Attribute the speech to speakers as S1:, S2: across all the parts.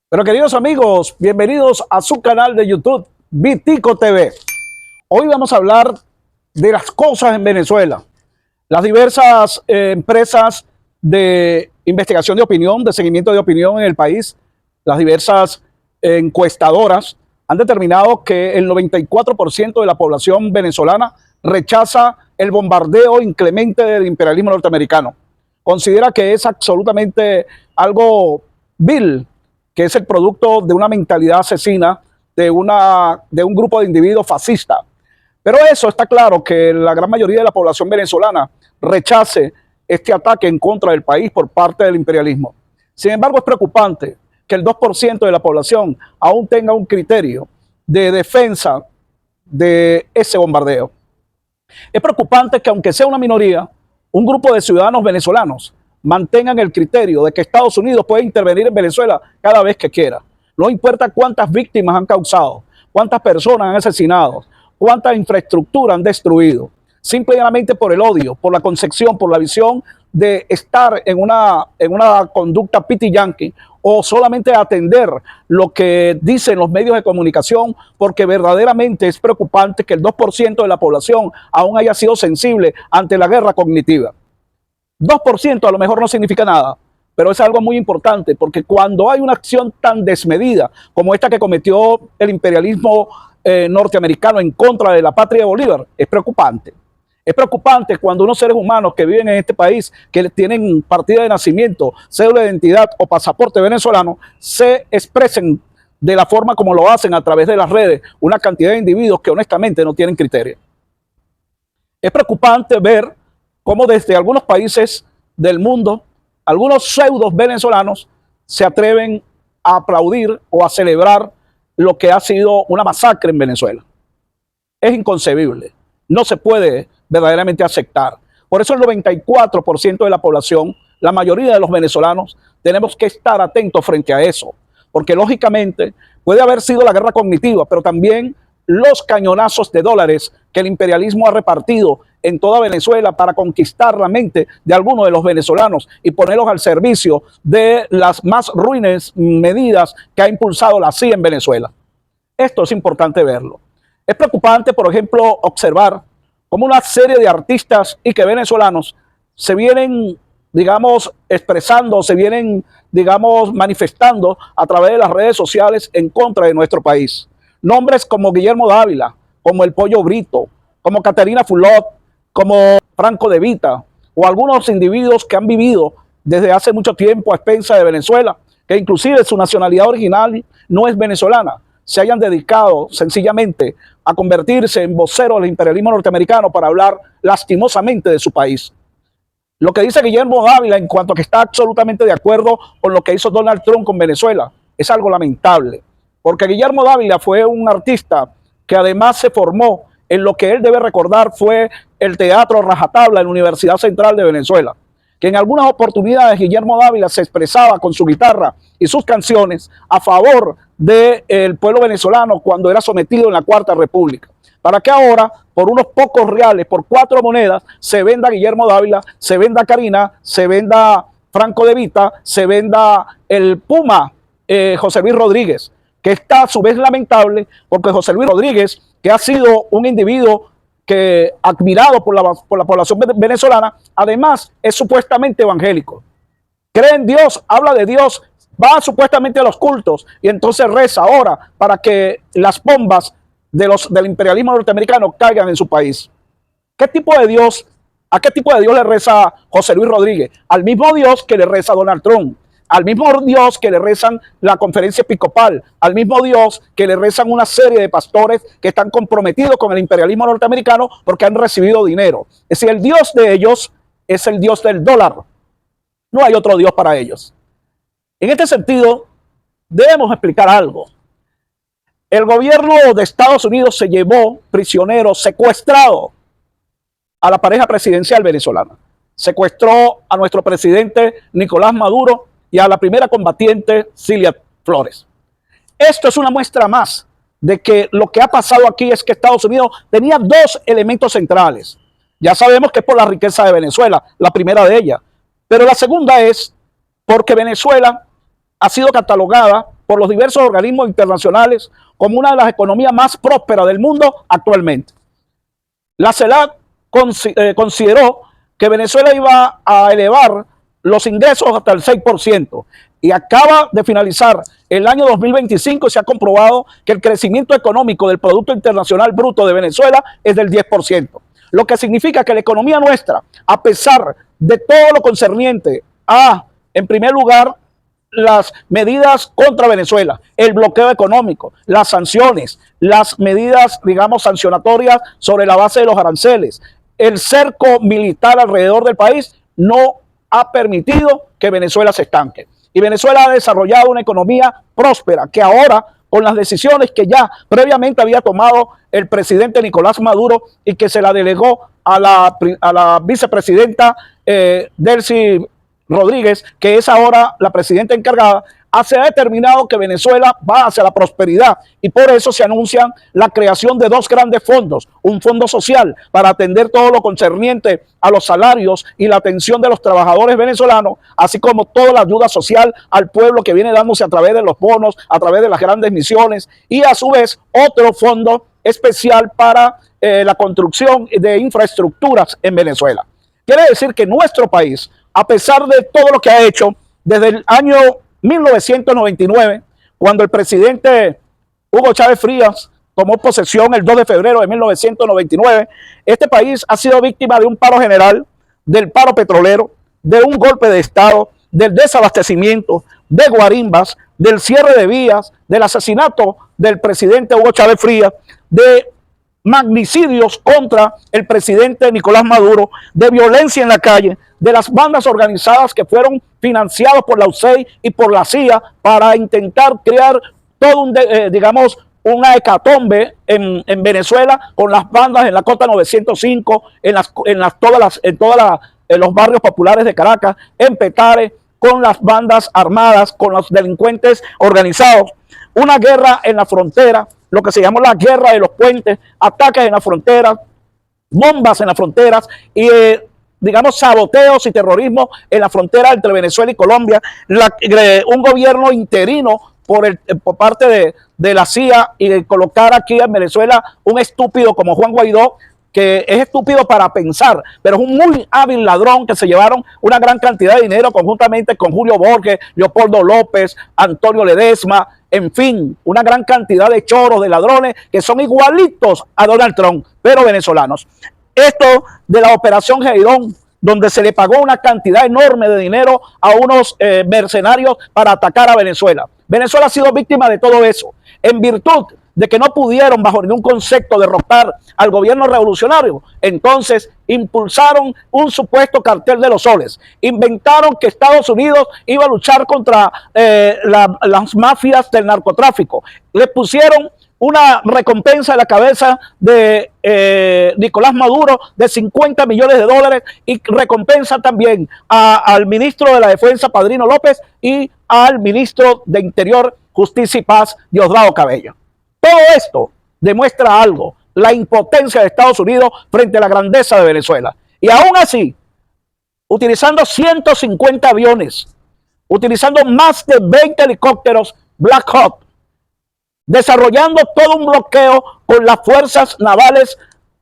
S1: Pero queridos amigos, bienvenidos a su canal de YouTube, Vitico TV. Hoy vamos a hablar de las cosas en Venezuela. Las diversas empresas de investigación de opinión, de seguimiento de opinión en el país, las diversas encuestadoras han determinado que el 94% de la población venezolana rechaza el bombardeo inclemente del imperialismo norteamericano. Considera que es absolutamente algo vil, que es el producto de una mentalidad asesina de un grupo de individuos fascistas. Pero eso está claro, que la gran mayoría de la población venezolana rechace este ataque en contra del país por parte del imperialismo. Sin embargo, es preocupante que el 2% de la población aún tenga un criterio de defensa de ese bombardeo. Es preocupante que, aunque sea una minoría, un grupo de ciudadanos venezolanos mantengan el criterio de que Estados Unidos puede intervenir en Venezuela cada vez que quiera. No importa cuántas víctimas han causado, cuántas personas han asesinado, cuánta infraestructura han destruido, simplemente por el odio, por la concepción, por la visión de estar en una conducta piti yankee, o solamente atender lo que dicen los medios de comunicación, porque verdaderamente es preocupante que el 2% de la población aún haya sido sensible ante la guerra cognitiva. 2% a lo mejor no significa nada, pero es algo muy importante, porque cuando hay una acción tan desmedida como esta que cometió el imperialismo norteamericano en contra de la patria de Bolívar, es preocupante. Es preocupante cuando unos seres humanos que viven en este país, que tienen partida de nacimiento, cédula de identidad o pasaporte venezolano, se expresen de la forma como lo hacen a través de las redes, una cantidad de individuos que honestamente no tienen criterio. Es preocupante ver cómo desde algunos países del mundo, algunos pseudos venezolanos se atreven a aplaudir o a celebrar lo que ha sido una masacre en Venezuela. Es inconcebible, no se puede verdaderamente aceptar. Por eso el 94% de la población, la mayoría de los venezolanos, tenemos que estar atentos frente a eso, porque lógicamente puede haber sido la guerra cognitiva, pero también los cañonazos de dólares que el imperialismo ha repartido en toda Venezuela para conquistar la mente de algunos de los venezolanos y ponerlos al servicio de las más ruines medidas que ha impulsado la CIA en Venezuela. Esto es importante verlo. Es preocupante, por ejemplo, observar cómo una serie de artistas y que venezolanos se vienen, digamos, expresando, se vienen, digamos, manifestando a través de las redes sociales en contra de nuestro país. Nombres como Guillermo Dávila, como el Pollo Brito, como Caterina Fulop, como Franco De Vita, o algunos individuos que han vivido desde hace mucho tiempo a expensas de Venezuela, que inclusive su nacionalidad original no es venezolana, se hayan dedicado sencillamente a convertirse en voceros del imperialismo norteamericano para hablar lastimosamente de su país. Lo que dice Guillermo Dávila en cuanto a que está absolutamente de acuerdo con lo que hizo Donald Trump con Venezuela es algo lamentable, porque Guillermo Dávila fue un artista que además se formó en lo que él debe recordar fue el Teatro Rajatabla en la Universidad Central de Venezuela, que en algunas oportunidades Guillermo Dávila se expresaba con su guitarra y sus canciones a favor del pueblo venezolano cuando era sometido en la Cuarta República. Para que ahora, por unos pocos reales, por 4 monedas, se venda Guillermo Dávila, se venda Karina, se venda Franco De Vita, se venda el Puma José Luis Rodríguez, que está a su vez lamentable porque José Luis Rodríguez, que ha sido un individuo que admirado por la población venezolana, además es supuestamente evangélico. Cree en Dios, habla de Dios, va supuestamente a los cultos y entonces reza ahora para que las bombas del imperialismo norteamericano caigan en su país. ¿Qué tipo de Dios, a qué tipo de Dios le reza José Luis Rodríguez? Al mismo Dios que le reza Donald Trump, al mismo Dios que le rezan la conferencia episcopal, al mismo Dios que le rezan una serie de pastores que están comprometidos con el imperialismo norteamericano porque han recibido dinero. Es decir, el Dios de ellos es el Dios del dólar. No hay otro Dios para ellos. En este sentido, debemos explicar algo. El gobierno de Estados Unidos se llevó prisionero, secuestrado a la pareja presidencial venezolana. Secuestró a nuestro presidente Nicolás Maduro y a la primera combatiente Cilia Flores. Esto es una muestra más de que lo que ha pasado aquí es que Estados Unidos tenía 2 elementos centrales. Ya sabemos que es por la riqueza de Venezuela, la primera de ellas. Pero la segunda es porque Venezuela ha sido catalogada por los diversos organismos internacionales como una de las economías más prósperas del mundo actualmente. La CELAC consideró que Venezuela iba a elevar los ingresos hasta el 6% y acaba de finalizar el año 2025 y se ha comprobado que el crecimiento económico del Producto Internacional Bruto de Venezuela es del 10%, lo que significa que la economía nuestra, a pesar de todo lo concerniente a, en primer lugar, las medidas contra Venezuela, el bloqueo económico, las sanciones, las medidas, digamos, sancionatorias sobre la base de los aranceles, el cerco militar alrededor del país, no ha permitido que Venezuela se estanque. Y Venezuela ha desarrollado una economía próspera que ahora, con las decisiones que ya previamente había tomado el presidente Nicolás Maduro y que se la delegó a la vicepresidenta Delcy Rodríguez, que es ahora la presidenta encargada, se ha determinado que Venezuela va hacia la prosperidad y por eso se anuncian la creación de dos grandes fondos, un fondo social para atender todo lo concerniente a los salarios y la atención de los trabajadores venezolanos, así como toda la ayuda social al pueblo que viene dándose a través de los bonos, a través de las grandes misiones y a su vez otro fondo especial para la construcción de infraestructuras en Venezuela. Quiere decir que nuestro país, a pesar de todo lo que ha hecho desde el año 1999, cuando el presidente Hugo Chávez Frías tomó posesión el 2 de febrero de 1999, este país ha sido víctima de un paro general, del paro petrolero, de un golpe de Estado, del desabastecimiento, de guarimbas, del cierre de vías, del asesinato del presidente Hugo Chávez Frías, de magnicidios contra el presidente Nicolás Maduro, de violencia en la calle, de las bandas organizadas que fueron financiadas por la USAID y por la CIA para intentar crear todo un, digamos, una hecatombe en Venezuela con las bandas en la Cota 905, en los barrios populares de Caracas, en Petare, con las bandas armadas, con los delincuentes organizados. Una guerra en la frontera, lo que se llamó la guerra de los puentes, ataques en la frontera, bombas en las fronteras y digamos saboteos y terrorismo en la frontera entre Venezuela y Colombia, un gobierno interino por parte de la CIA y de colocar aquí en Venezuela un estúpido como Juan Guaidó, que es estúpido para pensar, pero es un muy hábil ladrón que se llevaron una gran cantidad de dinero conjuntamente con Julio Borges, Leopoldo López, Antonio Ledesma, en fin, una gran cantidad de choros, de ladrones que son igualitos a Donald Trump, pero venezolanos. Esto de la operación Geidón, donde se le pagó una cantidad enorme de dinero a unos mercenarios para atacar a Venezuela. Venezuela ha sido víctima de todo eso, en virtud de que no pudieron bajo ningún concepto derrotar al gobierno revolucionario. Entonces impulsaron un supuesto cartel de los soles. Inventaron que Estados Unidos iba a luchar contra las mafias del narcotráfico. Le pusieron una recompensa a la cabeza de Nicolás Maduro de 50 millones de dólares y recompensa también al ministro de la Defensa, Padrino López, y al ministro de Interior, Justicia y Paz, Diosdado Cabello. Todo esto demuestra algo, la impotencia de Estados Unidos frente a la grandeza de Venezuela. Y aún así, utilizando 150 aviones, utilizando más de 20 helicópteros Black Hawk, desarrollando todo un bloqueo con las fuerzas navales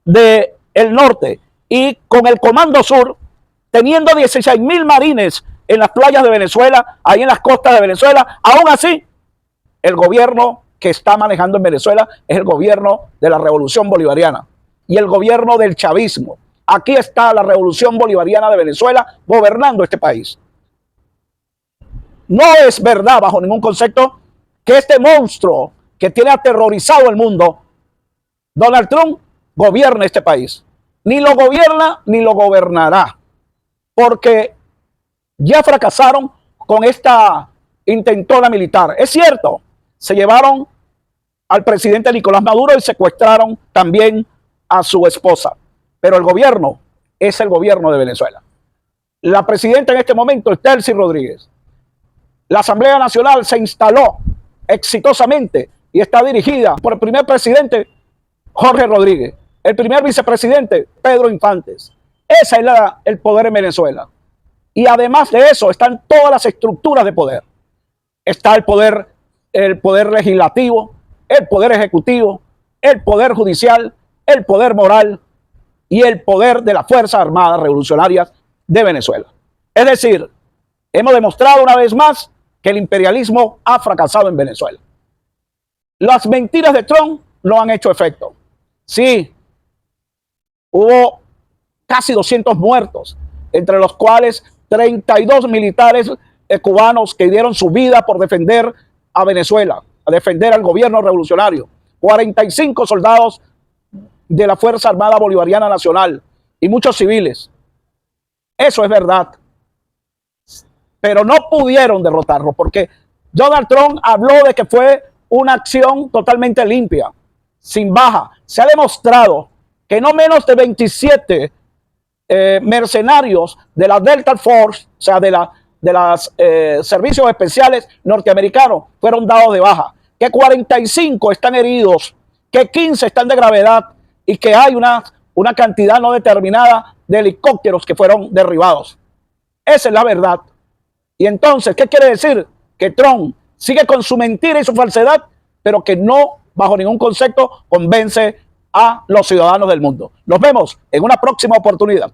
S1: del norte y con el Comando Sur, teniendo 16.000 marines en las playas de Venezuela, ahí en las costas de Venezuela. Aún así, el gobierno que está manejando en Venezuela es el gobierno de la Revolución Bolivariana y el gobierno del chavismo. Aquí está la Revolución Bolivariana de Venezuela gobernando este país. No es verdad bajo ningún concepto que este monstruo que tiene aterrorizado el mundo, Donald Trump, gobierne este país. Ni lo gobierna ni lo gobernará, porque ya fracasaron con esta intentona militar. Es cierto, se llevaron al presidente Nicolás Maduro y secuestraron también a su esposa, pero el gobierno es el gobierno de Venezuela. La presidenta en este momento es Delcy Rodríguez. La Asamblea Nacional se instaló exitosamente y está dirigida por el primer presidente Jorge Rodríguez, el primer vicepresidente Pedro Infantes. Ese es el poder en Venezuela. Y además de eso están todas las estructuras de poder. Está el poder el poder legislativo, el poder ejecutivo, el poder judicial, el poder moral y el poder de las Fuerzas Armadas Revolucionarias de Venezuela. Es decir, hemos demostrado una vez más que el imperialismo ha fracasado en Venezuela. Las mentiras de Trump no han hecho efecto. Sí, hubo casi 200 muertos, entre los cuales 32 militares cubanos que dieron su vida por defender a Venezuela, a defender al gobierno revolucionario. 45 soldados de la Fuerza Armada Bolivariana Nacional y muchos civiles. Eso es verdad. Pero no pudieron derrotarlo porque Donald Trump habló de que fue una acción totalmente limpia, sin baja. Se ha demostrado que no menos de 27 mercenarios de la Delta Force, o sea, de los servicios especiales norteamericanos, fueron dados de baja, que 45 están heridos, que 15 están de gravedad y que hay una cantidad no determinada de helicópteros que fueron derribados. Esa es la verdad. Y entonces, ¿qué quiere decir? Que Trump sigue con su mentira y su falsedad, pero que no, bajo ningún concepto, convence a los ciudadanos del mundo. Nos vemos en una próxima oportunidad.